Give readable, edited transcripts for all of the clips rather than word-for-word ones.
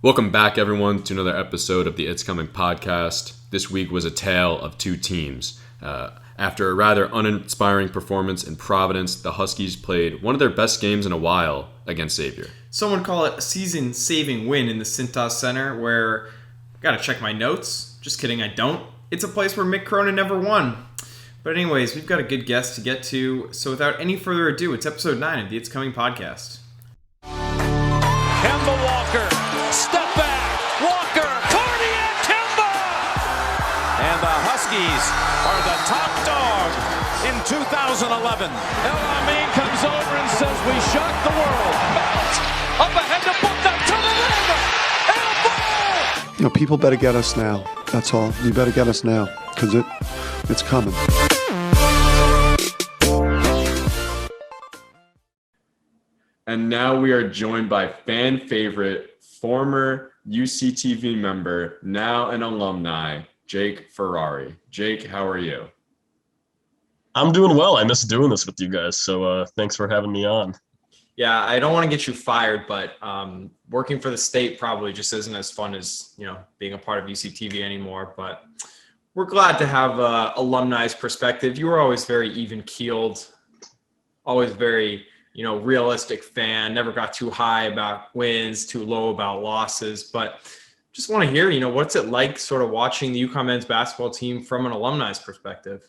Welcome back, everyone, to another episode of the It's Coming podcast. This week was a tale of two teams. After a rather uninspiring performance in Providence, the Huskies played one of their best games in a while against Xavier. Some would call it a season-saving win in the Cintas Center where, gotta check my notes. Just kidding, I don't. It's a place where Mick Cronin never won. But anyways, we've got a good guest to get to, so without any further ado, it's episode 9 of the It's Coming podcast. Kemba Walker, step back, Walker, Cardiac Kemba! And the Huskies are the top dog in 2011. El Amin comes over and says, we shocked the world. Belt up ahead to Buckner, to the rim, and a ball! You know, people better get us now. That's all. You better get us now, because it's coming. And now we are joined by fan favorite, former UCTV member, now an alumni, Jake Ferrari. Jake, how are you? I'm doing well. I miss doing this with you guys, so thanks for having me on. Yeah, I don't want to get you fired, but working for the state probably just isn't as fun as, being a part of UCTV anymore. But we're glad to have alumni's perspective. You were always very even-keeled, always very realistic fan, never got too high about wins, too low about losses, but just want to hear, what's it like sort of watching the UConn men's basketball team from an alumni's perspective?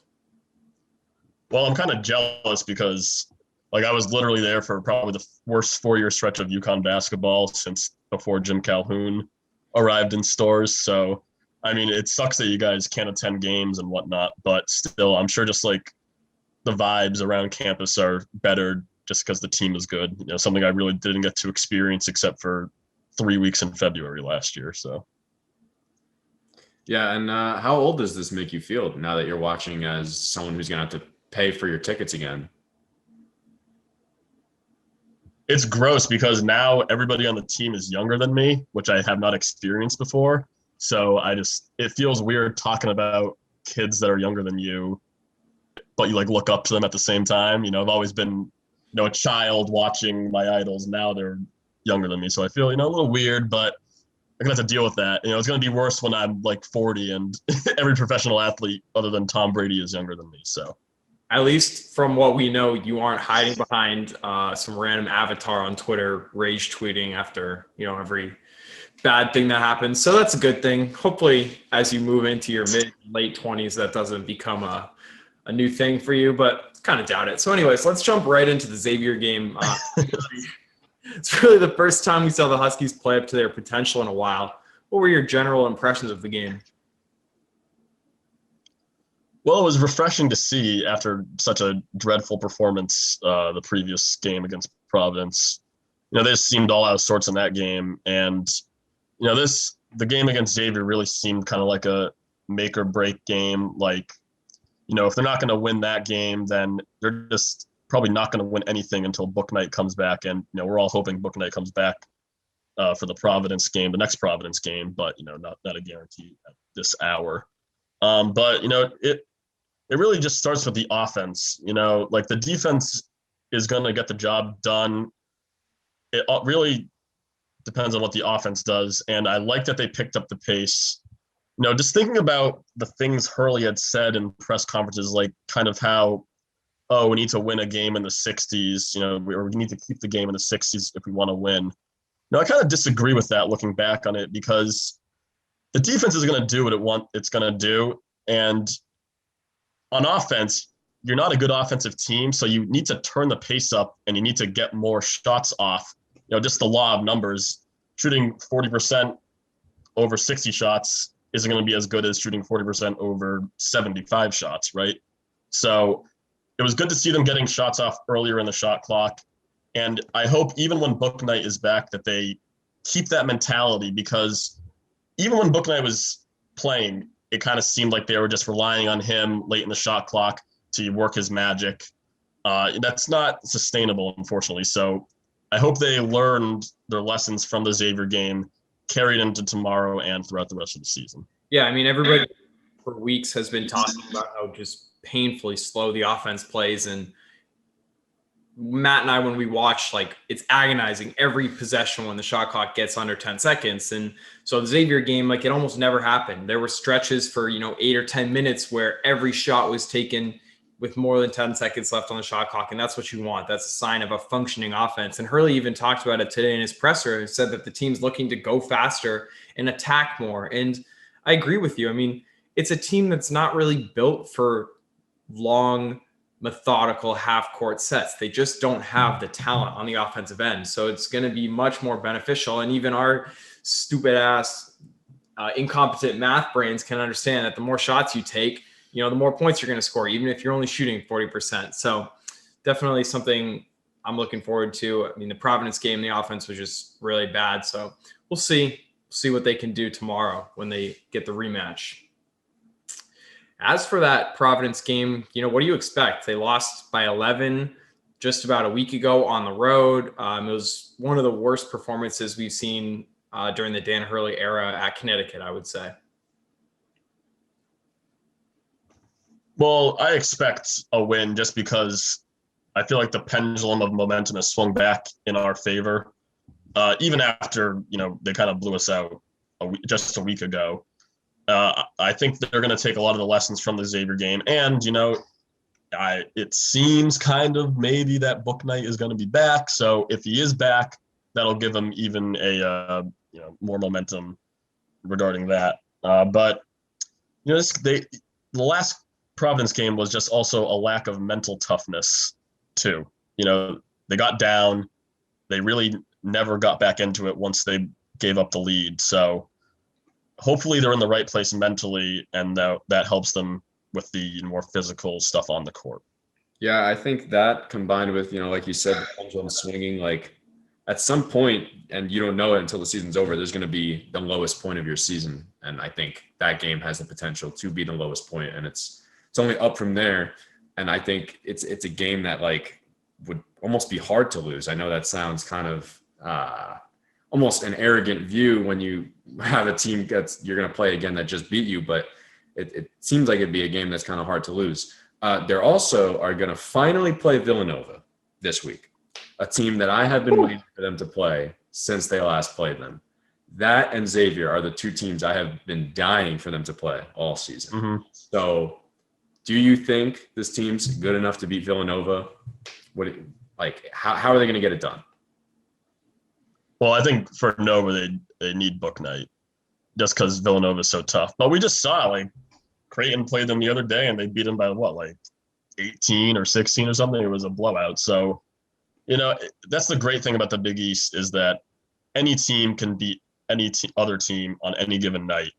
Well, I'm kind of jealous because I was literally there for probably the worst 4-year stretch of UConn basketball since before Jim Calhoun arrived in stores. So, I mean, it sucks that you guys can't attend games and whatnot, but still, I'm sure just the vibes around campus are better just because the team is good. Something I really didn't get to experience except for 3 weeks in February last year. So, yeah, and how old does this make you feel now that you're watching as someone who's going to have to pay for your tickets again? It's gross because now everybody on the team is younger than me, which I have not experienced before. So it feels weird talking about kids that are younger than you, but you look up to them at the same time. I've always been a child watching my idols. Now they're younger than me. So I feel, a little weird, but I'm going to have to deal with that. It's going to be worse when I'm 40 and every professional athlete other than Tom Brady is younger than me. So at least from what we know, you aren't hiding behind some random avatar on Twitter, rage tweeting after, every bad thing that happens. So that's a good thing. Hopefully, as you move into your late 20s, that doesn't become a new thing for you, but kind of doubt it. So anyways, let's jump right into the Xavier game. It's really the first time we saw the Huskies play up to their potential in a while. What were your general impressions of the game? Well, it was refreshing to see after such a dreadful performance the previous game against Providence. They seemed all out of sorts in that game. And, the game against Xavier really seemed kind of like a make or break game. If they're not going to win that game, then they're just probably not going to win anything until Book Night comes back. And, we're all hoping Book Night comes back for the Providence game, the next Providence game, but, not a guarantee at this hour. But, it really just starts with the offense. The defense is going to get the job done. It really depends on what the offense does. And I like that they picked up the pace. Just thinking about the things Hurley had said in press conferences, kind of how, we need to win a game in the 60s, we need to keep the game in the 60s if we want to win. I kind of disagree with that looking back on it because the defense is going to do what it's going to do. And on offense, you're not a good offensive team, so you need to turn the pace up and you need to get more shots off. Just the law of numbers, shooting 40% over 60 shots isn't going to be as good as shooting 40% over 75 shots, right? So it was good to see them getting shots off earlier in the shot clock. And I hope even when Book Night is back that they keep that mentality, because even when Book Night was playing, it kind of seemed like they were just relying on him late in the shot clock to work his magic. That's not sustainable, unfortunately. So I hope they learned their lessons from the Xavier game, carried into tomorrow and throughout the rest of the season. Yeah, I mean, everybody for weeks has been talking about how just painfully slow the offense plays. And Matt and I, when we watch, like, it's agonizing every possession when the shot clock gets under 10 seconds. And so the Xavier game, like, it almost never happened. There were stretches for, 8 or 10 minutes where every shot was taken with more than 10 seconds left on the shot clock. And that's what you want. That's a sign of a functioning offense. And Hurley even talked about it today in his presser. He said that the team's looking to go faster and attack more. And I agree with you. I mean, it's a team that's not really built for long, methodical half-court sets. They just don't have the talent on the offensive end. So it's going to be much more beneficial. And even our stupid-ass, incompetent math brains can understand that the more shots you take, the more points you're going to score, even if you're only shooting 40%. So definitely something I'm looking forward to. I mean, the Providence game, the offense was just really bad. So we'll see what they can do tomorrow when they get the rematch. As for that Providence game, what do you expect? They lost by 11 just about a week ago on the road. It was one of the worst performances we've seen during the Dan Hurley era at Connecticut, I would say. Well, I expect a win just because I feel like the pendulum of momentum has swung back in our favor. Even after, they kind of blew us out just a week ago. I think they're going to take a lot of the lessons from the Xavier game. And, it seems kind of maybe that Book Knight is going to be back. So if he is back, that'll give him even a, more momentum regarding that. But, the last Providence game was just also a lack of mental toughness too. They got down. They really never got back into it once they gave up the lead. So hopefully they're in the right place mentally, and that helps them with the more physical stuff on the court. Yeah, I think that combined with, like you said, the pendulum swinging, like at some point, and you don't know it until the season's over, there's going to be the lowest point of your season. And I think that game has the potential to be the lowest point, and it's only up from there. And I think it's a game that like would almost be hard to lose. I know that sounds kind of almost an arrogant view when you have a team you're going to play again that just beat you, but it seems like it'd be a game that's kind of hard to lose. They're also are going to finally play Villanova this week, a team that I have been waiting for them to play since they last played them. That and Xavier are the two teams I have been dying for them to play all season. Mm-hmm. So do you think this team's good enough to beat Villanova? How are they going to get it done? Well, I think for Nova, they need Book Knight just because Villanova is so tough. But we just saw, Creighton played them the other day, and they beat them by, 18 or 16 or something? It was a blowout. So, that's the great thing about the Big East is that any team can beat any other team on any given night.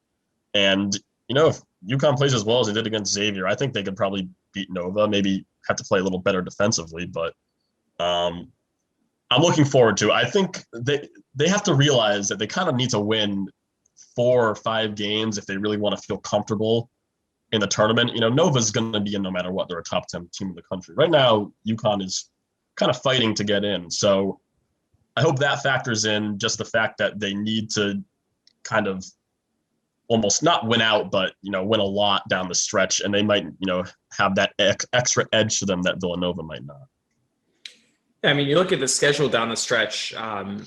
And, if UConn plays as well as they did against Xavier, I think they could probably beat Nova, maybe have to play a little better defensively. But I'm looking forward to it. I think they have to realize that they kind of need to win 4 or 5 games if they really want to feel comfortable in the tournament. Nova's going to be in no matter what. They're a top 10 team in the country. Right now, UConn is kind of fighting to get in. So I hope that factors in just the fact that they need to kind of almost not win out, but, win a lot down the stretch. And they might, have that extra edge to them that Villanova might not. Yeah, I mean, you look at the schedule down the stretch,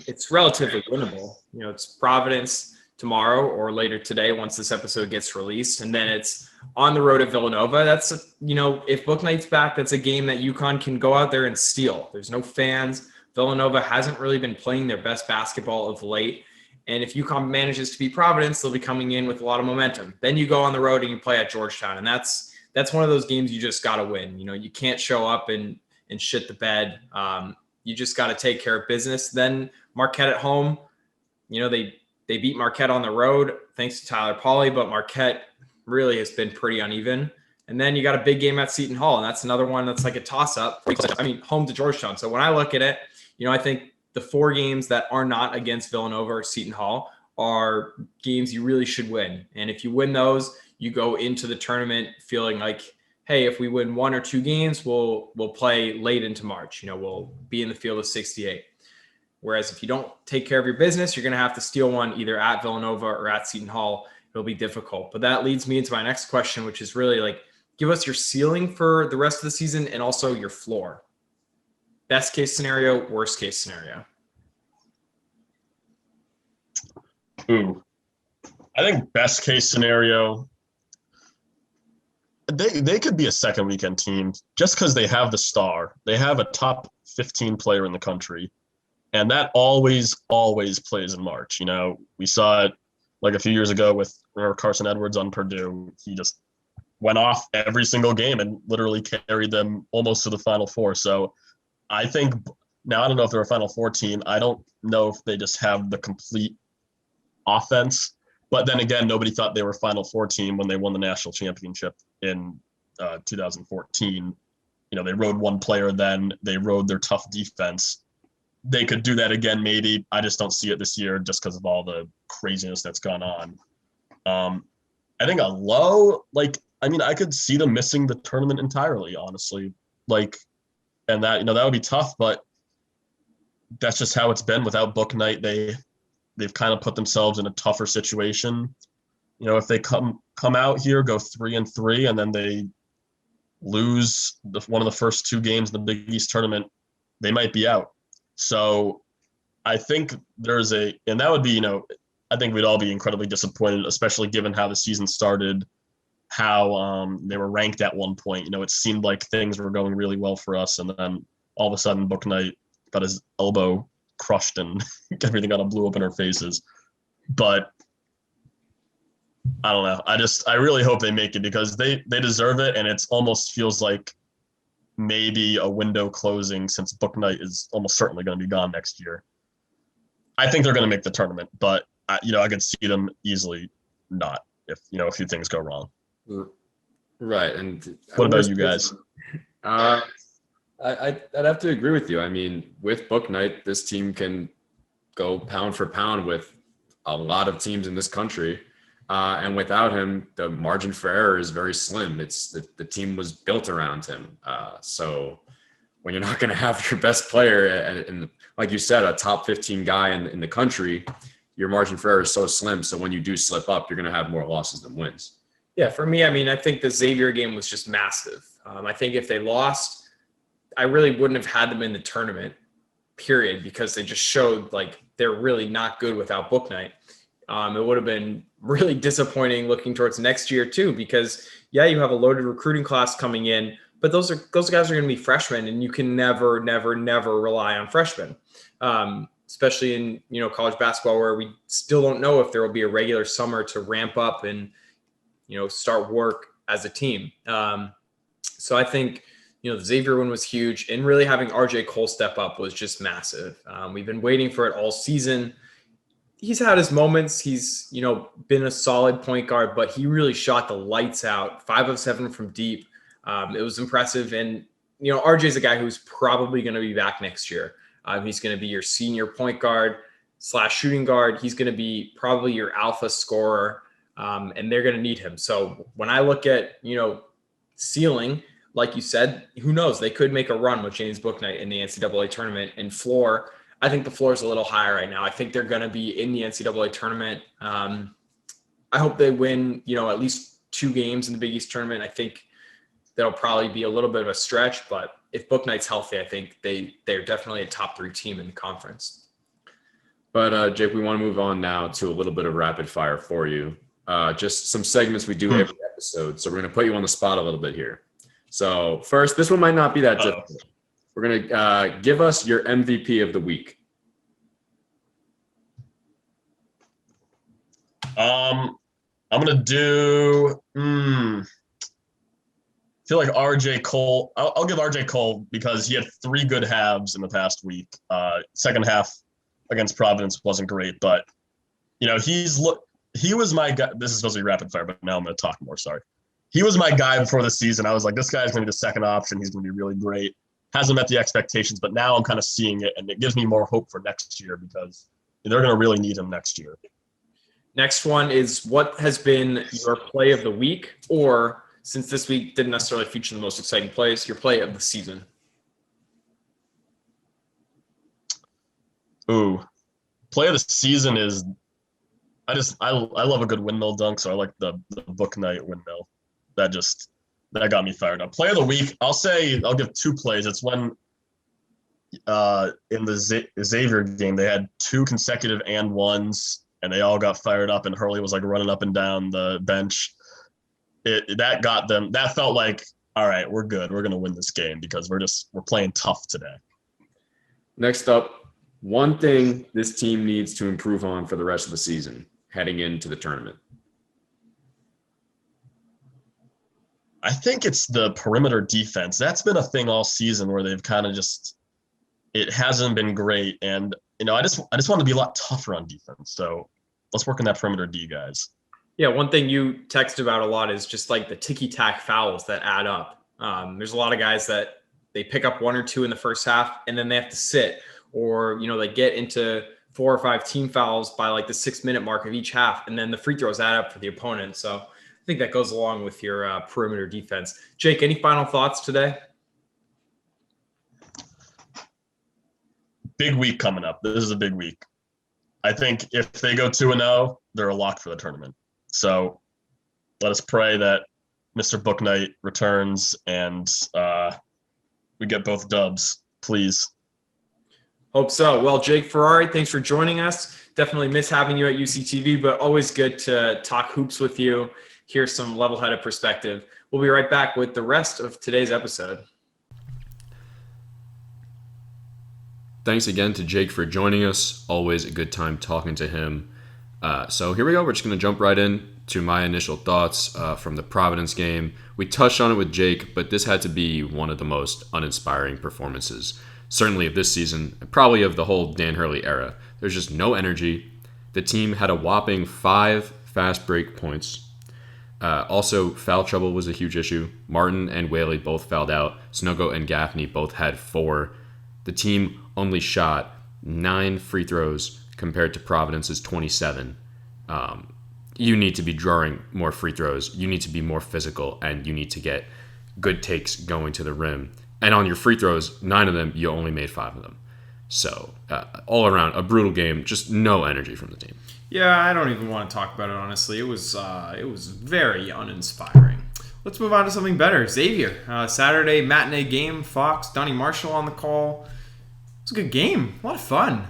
it's relatively winnable. It's Providence tomorrow or later today once this episode gets released. And then it's on the road at Villanova. That's, if Book Knight's back, that's a game that UConn can go out there and steal. There's no fans. Villanova hasn't really been playing their best basketball of late. And if UConn manages to beat Providence, they'll be coming in with a lot of momentum. Then you go on the road and you play at Georgetown. And that's one of those games you just got to win. You can't show up and shit the bed. You just got to take care of business. Then Marquette at home, they beat Marquette on the road thanks to Tyler Polley, but Marquette really has been pretty uneven. And then you got a big game at Seton Hall, and that's another one that's like a toss-up. I mean, home to Georgetown. So when I look at it, I think the 4 games that are not against Villanova or Seton Hall are games you really should win. And if you win those, you go into the tournament feeling like, hey, if we win 1 or 2 games, we'll play late into March. We'll be in the field of 68. Whereas if you don't take care of your business, you're going to have to steal one either at Villanova or at Seton Hall. It'll be difficult. But that leads me into my next question, which is really give us your ceiling for the rest of the season and also your floor. Best case scenario, worst case scenario. Ooh, I think best case scenario, they could be a second weekend team just because they have the star. They have a top 15 player in the country, and that always plays in March. You know, we saw it like a few years ago with Carson Edwards on Purdue. He just went off every single game and literally carried them almost to the Final Four. So I think now, I don't know if they're a Final Four team. I don't know if they just have the complete offense. But then again, nobody thought they were a Final Four team when they won the national championship in 2014. You know, they rode one player then. They rode their tough defense. They could do that again, maybe. I just don't see it this year just because of all the craziness that's gone on. I think a low, I could see them missing the tournament entirely, honestly. And that, that would be tough, but that's just how it's been without Book Night. They've kind of put themselves in a tougher situation. You know, if they come out here, go 3-3, and then they lose one of the first two games in the Big East tournament, they might be out. So I think and that would be, I think we'd all be incredibly disappointed, especially given how the season started, how they were ranked at one point. It seemed like things were going really well for us, and then all of a sudden Book Night got his elbow crushed and everything kind of blew up in our faces. But I don't know. I really hope they make it because they deserve it, and it almost feels like maybe a window closing since Book Night is almost certainly going to be gone next year. I think they're going to make the tournament, but I could see them easily not if a few things go wrong. Right. And what about you guys? I'd have to agree with you. I mean, with Book Night, this team can go pound for pound with a lot of teams in this country. And without him, the margin for error is very slim. It's the team was built around him. So when you're not going to have your best player and like you said, a top 15 guy in the country, your margin for error is so slim. So when you do slip up, you're going to have more losses than wins. Yeah, for me, I think the Xavier game was just massive. I think if they lost, I really wouldn't have had them in the tournament, period, because they just showed they're really not good without Book Night. It would have been really disappointing looking towards next year too, because you have a loaded recruiting class coming in, but those guys are going to be freshmen, and you can never rely on freshmen, especially in college basketball where we still don't know if there will be a regular summer to ramp up and start work as a team. So I think the Xavier one was huge, and really having RJ Cole step up was just massive. We've been waiting for it all season. He's had his moments. He's, been a solid point guard, but he really shot the lights out. 5 of 7 from deep. It was impressive. And, RJ is a guy who's probably going to be back next year. He's going to be your senior point guard / shooting guard. He's going to be probably your alpha scorer, and they're going to need him. So when I look at, ceiling, like you said, who knows? They could make a run with James Book Night in the NCAA tournament. And floor, I think the floor is a little higher right now. I think they're going to be in the NCAA tournament. I hope they win, at least 2 games in the Big East tournament. I think that'll probably be a little bit of a stretch, but if Book Night's healthy, I think they're definitely a top 3 team in the conference. But Jake, we want to move on now to a little bit of rapid fire for you. Just some segments we do every episode. So we're going to put you on the spot a little bit here. So first, this one might not be that difficult. We're going to give us your MVP of the week. I'm going to do I feel like RJ Cole. I'll give RJ Cole because he had 3 good halves in the past week. Second half against Providence wasn't great, but he was my guy. This is supposed to be rapid fire, but now I'm going to talk more. Sorry. He was my guy before the season. I was like, this guy's going to be the second option. He's going to be really great. Hasn't met the expectations, but now I'm kind of seeing it, and it gives me more hope for next year because they're going to really need him next year. Next one is, what has been your play of the week, or since this week didn't necessarily feature the most exciting plays, your play of the season? Ooh, play of the season is I love a good windmill dunk, so I like the Book Night windmill. That got me fired up. Play of the week, I'll give 2 plays. It's when in the Xavier game, they had 2 consecutive and ones, and they all got fired up, and Hurley was like running up and down the bench. That got them. That felt like, all right, we're good. We're going to win this game because we're playing tough today. Next up, one thing this team needs to improve on for the rest of the season heading into the tournament. I think it's the perimeter defense. That's been a thing all season where they've kind of it hasn't been great. And, I just want to be a lot tougher on defense. So let's work on that perimeter D, guys. Yeah, one thing you text about a lot is just like the ticky-tack fouls that add up. There's a lot of guys that they pick up 1 or 2 in the first half, and then they have to sit. Or, they get into 4 or 5 team fouls by like the 6-minute mark of each half, and then the free throws add up for the opponent. So I think that goes along with your perimeter defense. Jake, any final thoughts today? Big week coming up. This is a big week. I think if they go 2-0, they're a lock for the tournament. So let us pray that Mr. Booknight returns and we get both dubs, please. Hope so. Well, Jake Ferrari, thanks for joining us. Definitely miss having you at UCTV, but always good to talk hoops with you, hear some level-headed perspective. We'll be right back with the rest of today's episode. Thanks again to Jake for joining us. Always a good time talking to him. So here we go. We're just going to jump right in to my initial thoughts from the Providence game. We touched on it with Jake, but this had to be one of the most uninspiring performances, certainly of this season, and probably of the whole Dan Hurley era. There's just no energy. The team had a whopping 5 fast break points. Also, foul trouble was a huge issue. Martin and Whaley both fouled out. Snogo and Gaffney both had 4. The team only shot 9 free throws compared to Providence's 27. You need to be drawing more free throws. You need to be more physical, and you need to get good takes going to the rim. And on your free throws, 9 of them, you only made 5 of them. So all around, a brutal game. Just no energy from the team. Yeah, I don't even want to talk about it, honestly. It was very uninspiring. Let's move on to something better. Xavier, Saturday matinee game, Fox, Donnie Marshall on the call. It was a good game. A lot of fun.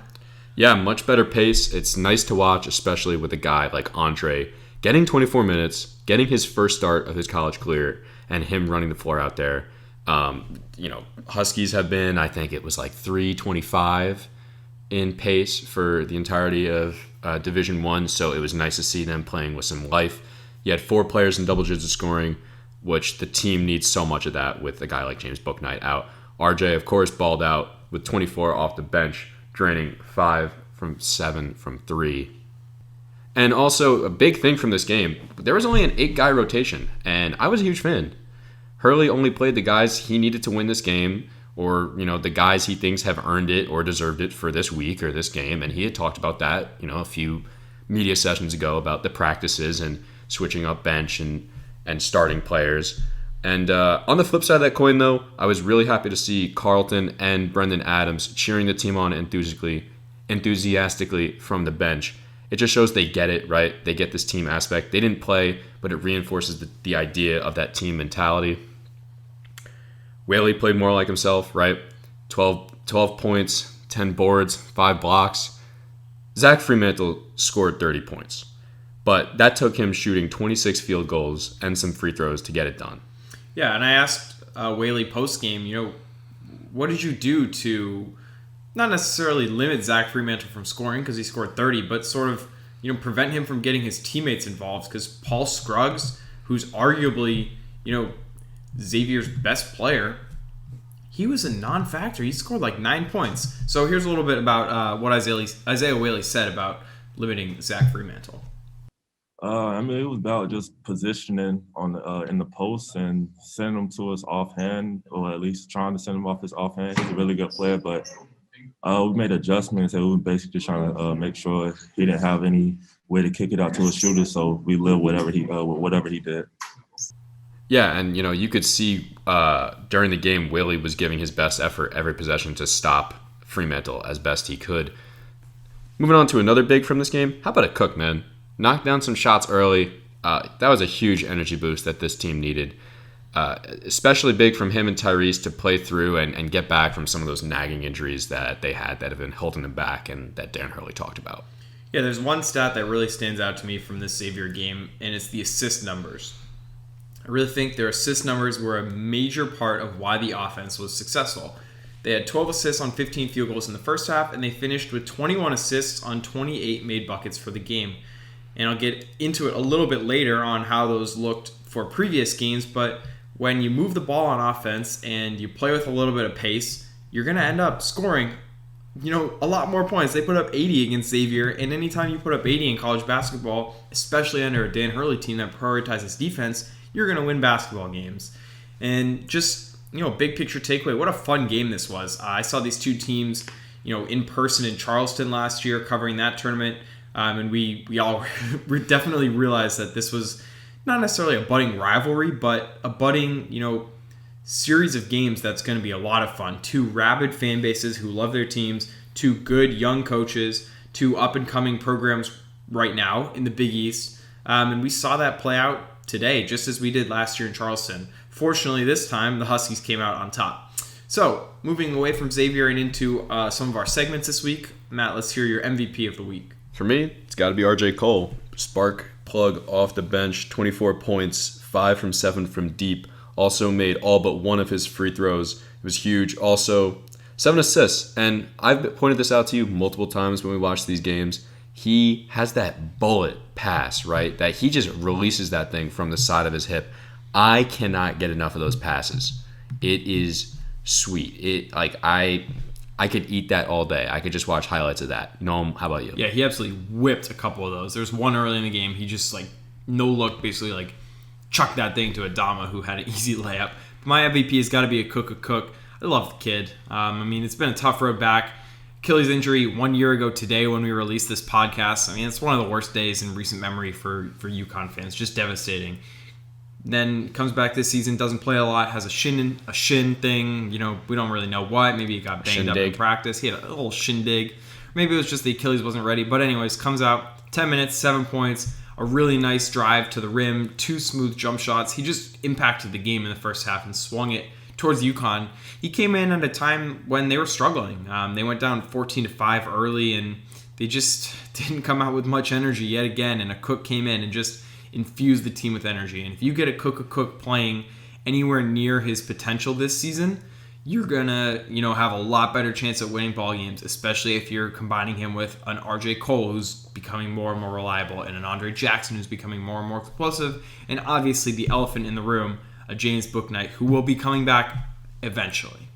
Yeah, much better pace. It's nice to watch, especially with a guy like Andre getting 24 minutes, getting his first start of his college career, and him running the floor out there. Huskies have been, I think it was like 325 in pace for the entirety of Division I, so it was nice to see them playing with some life. You had 4 players in double-digit scoring, which the team needs so much of that with a guy like James Bouknight out. RJ, of course, balled out with 24 off the bench, draining 5 from 7 from 3. And also, a big thing from this game, there was only an 8-guy rotation, and I was a huge fan. Hurley only played the guys he needed to win this game, or, the guys he thinks have earned it or deserved it for this week or this game, and he had talked about that, a few media sessions ago about the practices and switching up bench and starting players. And on the flip side of that coin, though, I was really happy to see Carlton and Brendan Adams cheering the team on enthusiastically from the bench. It just shows they get it, right? They get this team aspect. They didn't play, but it reinforces the idea of that team mentality. Whaley played more like himself, right? 12 points, 10 boards, 5 blocks. Zach Fremantle scored 30 points, but that took him shooting 26 field goals and some free throws to get it done. Yeah, and I asked Whaley post-game, what did you do to not necessarily limit Zach Fremantle from scoring because he scored 30, but sort of, prevent him from getting his teammates involved? Because Paul Scruggs, who's arguably, Xavier's best player, he was a non-factor. He scored like 9 points. So here's a little bit about what Isaiah Whaley said about limiting Zach Fremantle. It was about just positioning on in the post and sending him to us offhand, or at least trying to send him off his offhand. He's a really good player, but we made adjustments, and we were basically just trying to make sure he didn't have any way to kick it out to a shooter, so we lived whatever he did. Yeah, and you could see during the game, Whaley was giving his best effort every possession to stop Fremantle as best he could. Moving on to another big from this game, how about a Cook, man? Knocked down some shots early. That was a huge energy boost that this team needed. especially big from him and Tyrese to play through and get back from some of those nagging injuries that they had that have been holding them back and that Dan Hurley talked about. Yeah, there's one stat that really stands out to me from this Xavier game, and it's the assist numbers. I really think their assist numbers were a major part of why the offense was successful. They had 12 assists on 15 field goals in the first half, and they finished with 21 assists on 28 made buckets for the game. And I'll get into it a little bit later on how those looked for previous games, but when you move the ball on offense and you play with a little bit of pace, you're going to end up scoring, a lot more points. They put up 80 against Xavier, and anytime you put up 80 in college basketball, especially under a Dan Hurley team that prioritizes defense, you're going to win basketball games. And just, big picture takeaway, what a fun game this was. I saw these two teams, in person in Charleston last year covering that tournament, and we all definitely realized that this was not necessarily a budding rivalry, but a budding, series of games that's going to be a lot of fun. Two rabid fan bases who love their teams, two good young coaches, two up-and-coming programs right now in the Big East. And we saw that play out today, just as we did last year in Charleston. Fortunately, this time, the Huskies came out on top. So, moving away from Xavier and into some of our segments this week, Matt, let's hear your MVP of the week. For me, it's got to be RJ Cole. Spark plug off the bench, 24 points, 5 from 7 from deep. Also made all but one of his free throws. It was huge. Also, 7 assists. And I've pointed this out to you multiple times when we watch these games. He has that bullet pass, right? That he just releases that thing from the side of his hip. I cannot get enough of those passes. It is sweet. I could eat that all day. I could just watch highlights of that. Noam, how about you? Yeah, he absolutely whipped a couple of those. There's one early in the game. He just, no look, basically, chucked that thing to Adama, who had an easy layup. My MVP has got to be a Cook. I love the kid. It's been a tough road back. Achilles injury 1 year ago today when we released this podcast. It's one of the worst days in recent memory for UConn fans. Just devastating. Then comes back this season, doesn't play a lot, has a shin thing. We don't really know what. Maybe he got banged up in practice. He had a little shindig. Maybe it was just the Achilles wasn't ready. But anyways, comes out 10 minutes, 7 points, a really nice drive to the rim, 2 smooth jump shots. He just impacted the game in the first half and swung it towards UConn. He came in at a time when they were struggling. They went down 14-5 early, and they just didn't come out with much energy yet again. And a Cook came in and just infused the team with energy. And if you get a Cook playing anywhere near his potential this season, you're gonna, have a lot better chance at winning ball games, especially if you're combining him with an RJ Cole who's becoming more and more reliable, and an Andre Jackson who's becoming more and more explosive, and obviously the elephant in the room, a James Bouknight, who will be coming back eventually.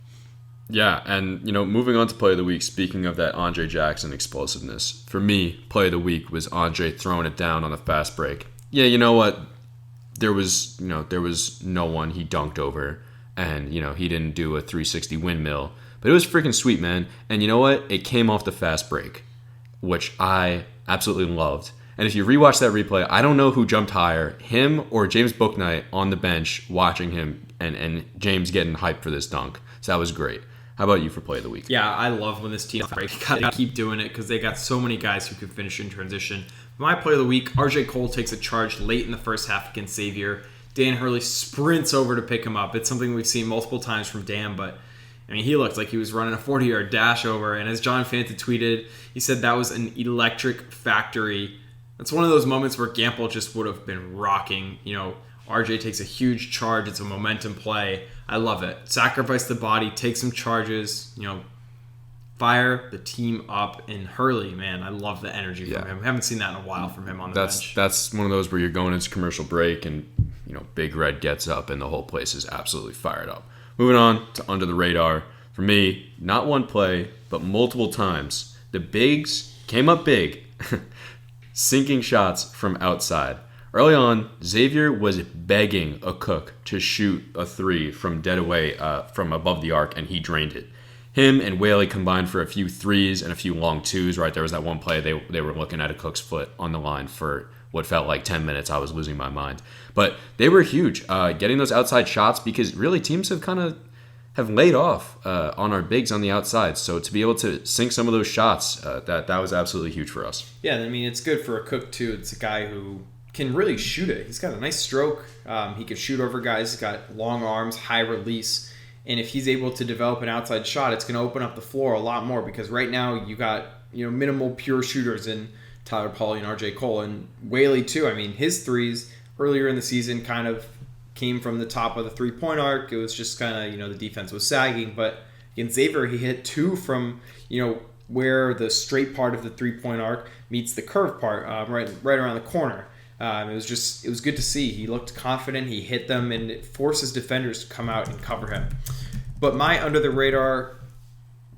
Yeah, and, moving on to play of the week, speaking of that Andre Jackson explosiveness, for me, play of the week was Andre throwing it down on the fast break. Yeah, you know what? There was no one he dunked over, and, he didn't do a 360 windmill, but it was freaking sweet, man. And you know what? It came off the fast break, which I absolutely loved. And if you rewatch that replay, I don't know who jumped higher, him or James Bouknight on the bench watching him and James getting hyped for this dunk. So that was great. How about you for play of the week? Yeah, I love when this team gotta keep doing it because they got so many guys who can finish in transition. My play of the week, RJ Cole takes a charge late in the first half against Xavier. Dan Hurley sprints over to pick him up. It's something we've seen multiple times from Dan, but he looked like he was running a 40-yard dash over. And as John Fanta tweeted, he said that was an electric factory. That's one of those moments where Gamble just would have been rocking. RJ takes a huge charge. It's a momentum play. I love it. Sacrifice the body, take some charges, fire the team up. And Hurley, man, I love the energy from him. I haven't seen that in a while from him on the bench. That's one of those where you're going into commercial break and, Big Red gets up and the whole place is absolutely fired up. Moving on to under the radar. For me, not one play, but multiple times, the bigs came up big, sinking shots from outside. Early on, Xavier was begging a Cook to shoot a 3 from dead away from above the arc, and he drained it. Him and Whaley combined for a few 3s and a few long 2s, right? There was that one play they were looking at a Cook's foot on the line for what felt like 10 minutes. I was losing my mind. But they were huge, getting those outside shots, because really teams have laid off on our bigs on the outside. So to be able to sink some of those shots, that was absolutely huge for us. Yeah, it's good for a Cook, too. It's a guy who can really shoot it. He's got a nice stroke. He can shoot over guys. He's got long arms, high release. And if he's able to develop an outside shot, it's going to open up the floor a lot more, because right now you got minimal pure shooters in Tyler Pauly and RJ Cole, and Whaley too. I mean, his threes earlier in the season kind of came from the top of the three-point arc. It was just kind of, the defense was sagging. But against Xavier, he hit 2 from, where the straight part of the three-point arc meets the curved part, right around the corner. It was good to see. He looked confident. He hit them, and it forces defenders to come out and cover him. But my under-the-radar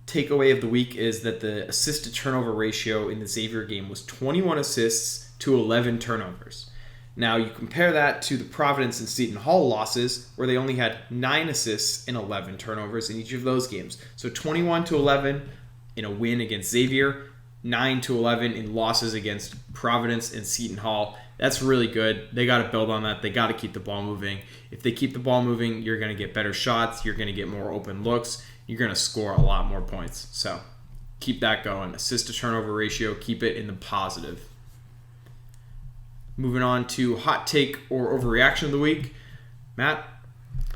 takeaway of the week is that the assist-to-turnover ratio in the Xavier game was 21 assists to 11 turnovers. Now, you compare that to the Providence and Seton Hall losses, where they only had 9 assists and 11 turnovers in each of those games. So 21 to 11 in a win against Xavier, 9 to 11 in losses against Providence and Seton Hall. That's really good. They got to build on that. They got to keep the ball moving. If they keep the ball moving, you're going to get better shots. You're going to get more open looks. You're going to score a lot more points. So keep that going. Assist to turnover ratio, keep it in the positive. Moving on to hot take or overreaction of the week. Matt,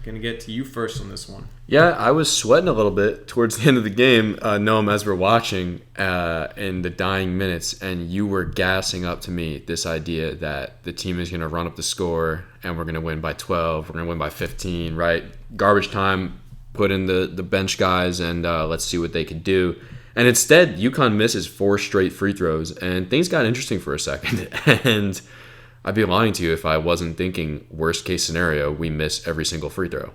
going to get to you first on this one. Yeah, I was sweating a little bit towards the end of the game, Noam, as we're watching in the dying minutes, and you were gassing up to me this idea that the team is going to run up the score and we're going to win by 12, we're going to win by 15, right? Garbage time, put in the bench guys, and let's see what they can do. And instead, UConn misses 4 straight free throws, and things got interesting for a second. And I'd be lying to you if I wasn't thinking, worst case scenario, we miss every single free throw.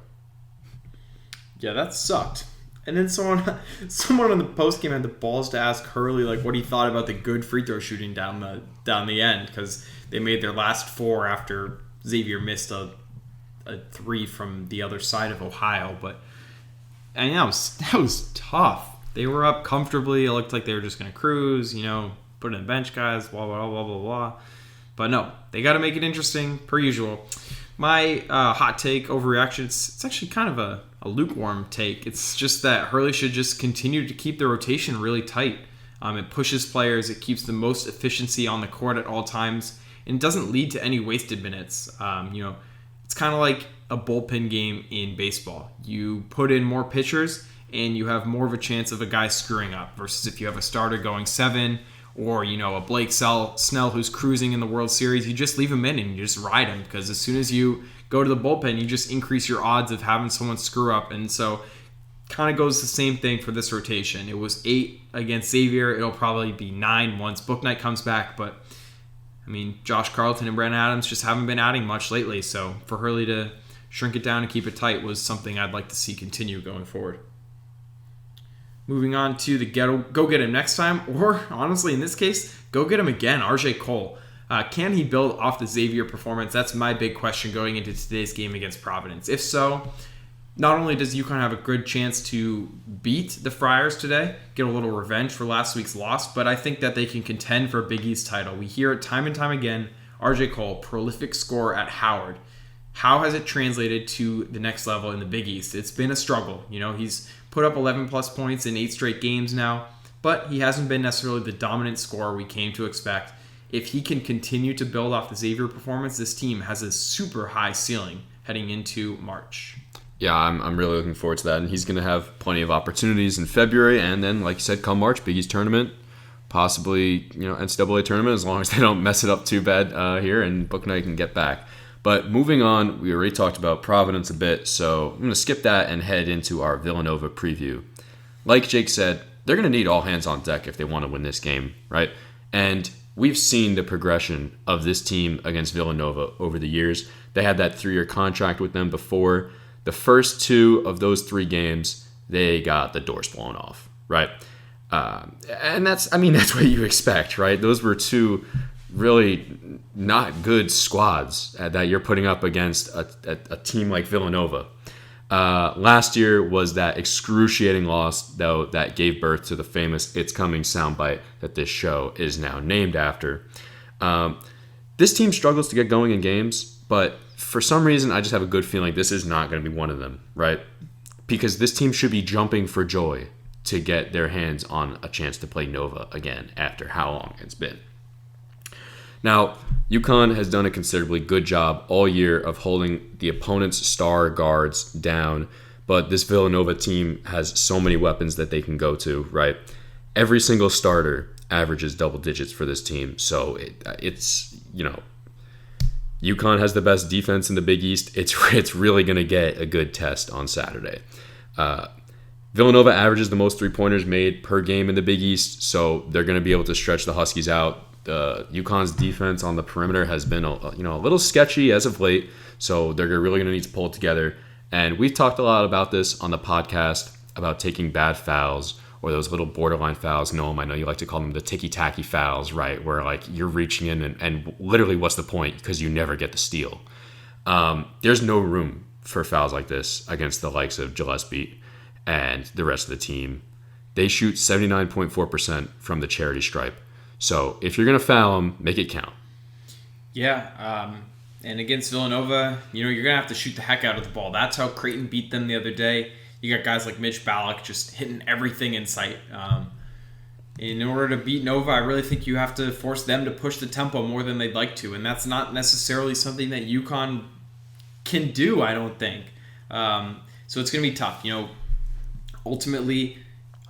Yeah, that sucked. And then someone on the post game had the balls to ask Hurley what he thought about the good free throw shooting down the end, because they made their last 4 after Xavier missed a 3 from the other side of Ohio. But and that was tough. They were up comfortably. It looked like they were just going to cruise, put in the bench guys, blah blah blah blah blah. But no, they got to make it interesting per usual. My hot take overreaction, it's actually kind of a lukewarm take. It's just that Hurley should just continue to keep the rotation really tight. It pushes players. It keeps the most efficiency on the court at all times. And it doesn't lead to any wasted minutes. It's kind of like a bullpen game in baseball. You put in more pitchers and you have more of a chance of a guy screwing up versus if you have a starter going 7 or, a Blake Snell who's cruising in the World Series. You just leave him in and you just ride him, because as soon as you go to the bullpen, you just increase your odds of having someone screw up. And so kind of goes the same thing for this rotation. It was 8 against Xavier. It'll probably be 9 once Bouknight comes back. But, Josh Carlton and Brandon Adams just haven't been adding much lately. So for Hurley to shrink it down and keep it tight was something I'd like to see continue going forward. Moving on to the go get him next time, or honestly in this case, go get him again, RJ Cole. Can he build off the Xavier performance? That's my big question going into today's game against Providence. If so, not only does UConn have a good chance to beat the Friars today, get a little revenge for last week's loss, but I think that they can contend for a Big East title. We hear it time and time again, RJ Cole, prolific scorer at Howard. How has it translated to the next level in the Big East? It's been a struggle. He's put up 11 plus points in 8 straight games now, but he hasn't been necessarily the dominant scorer we came to expect. If he can continue to build off the Xavier performance, this team has a super high ceiling heading into March. Yeah, I'm really looking forward to that, and he's going to have plenty of opportunities in February, and then, like you said, come March, Big East tournament, possibly NCAA tournament, as long as they don't mess it up too bad here, and Bouknight can get back. But moving on, we already talked about Providence a bit, so I'm going to skip that and head into our Villanova preview. Like Jake said, they're going to need all hands on deck if they want to win this game, right? And we've seen the progression of this team against Villanova over the years. They had that 3-year contract with them before. The first 2 of those 3 games, they got the doors blown off, right? And that's what you expect, right? Those were 2 really not good squads that you're putting up against a team like Villanova. Last year was that excruciating loss, though, that gave birth to the famous "It's Coming" soundbite that this show is now named after. This team struggles to get going in games, but for some reason, I just have a good feeling this is not going to be one of them, right? Because this team should be jumping for joy to get their hands on a chance to play Nova again after how long it's been. Now, UConn has done a considerably good job all year of holding the opponent's star guards down, but this Villanova team has so many weapons that they can go to, right? Every single starter averages double digits for this team, so it's UConn has the best defense in the Big East. It's really going to get a good test on Saturday. Villanova averages the most three-pointers made per game in the Big East, so they're going to be able to stretch the Huskies out. UConn's defense on the perimeter has been a little sketchy as of late, so they're really going to need to pull it together. And we've talked a lot about this on the podcast, about taking bad fouls or those little borderline fouls. Noam, I know you like to call them the ticky-tacky fouls, right? Where like you're reaching in and literally what's the point? Because you never get the steal. There's no room for fouls like this against the likes of Gillespie and the rest of the team. They shoot 79.4% from the charity stripe. So if you're going to foul them, make it count. Yeah, and against Villanova, you're going to have to shoot the heck out of the ball. That's how Creighton beat them the other day. You got guys like Mitch Ballack just hitting everything in sight. In order to beat Nova, I really think you have to force them to push the tempo more than they'd like to, and that's not necessarily something that UConn can do, I don't think. So it's going to be tough. Ultimately,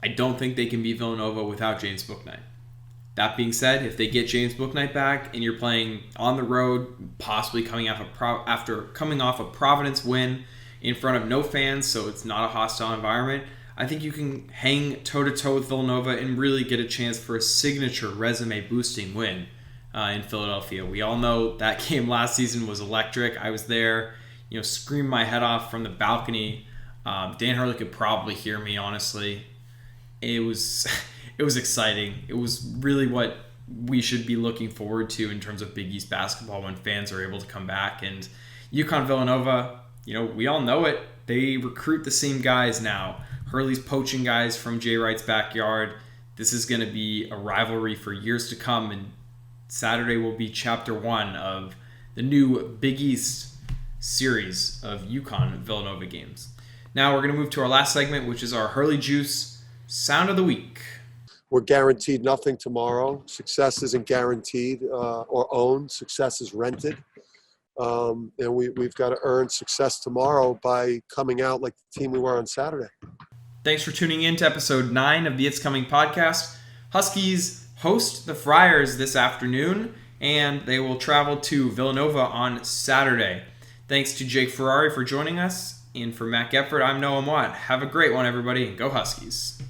I don't think they can beat Villanova without James Bouknight. That being said, if they get James Bouknight back and you're playing on the road, possibly coming off a Providence win in front of no fans, so it's not a hostile environment, I think you can hang toe-to-toe with Villanova and really get a chance for a signature resume-boosting win in Philadelphia. We all know that game last season was electric. I was there, screamed my head off from the balcony. Dan Hurley could probably hear me, honestly. It was exciting. It was really what we should be looking forward to in terms of Big East basketball when fans are able to come back. And UConn Villanova, we all know it. They recruit the same guys now. Hurley's poaching guys from Jay Wright's backyard. This is going to be a rivalry for years to come. And Saturday will be chapter 1 of the new Big East series of UConn Villanova games. Now we're going to move to our last segment, which is our Hurley Juice Sound of the Week. We're guaranteed nothing tomorrow. Success isn't guaranteed or owned. Success is rented. And we've got to earn success tomorrow by coming out like the team we were on Saturday. Thanks for tuning in to episode 9 of the It's Coming podcast. Huskies host the Friars this afternoon, and they will travel to Villanova on Saturday. Thanks to Jake Ferrari for joining us. And for Matt Gepford, I'm Noam Watt. Have a great one, everybody, and go Huskies.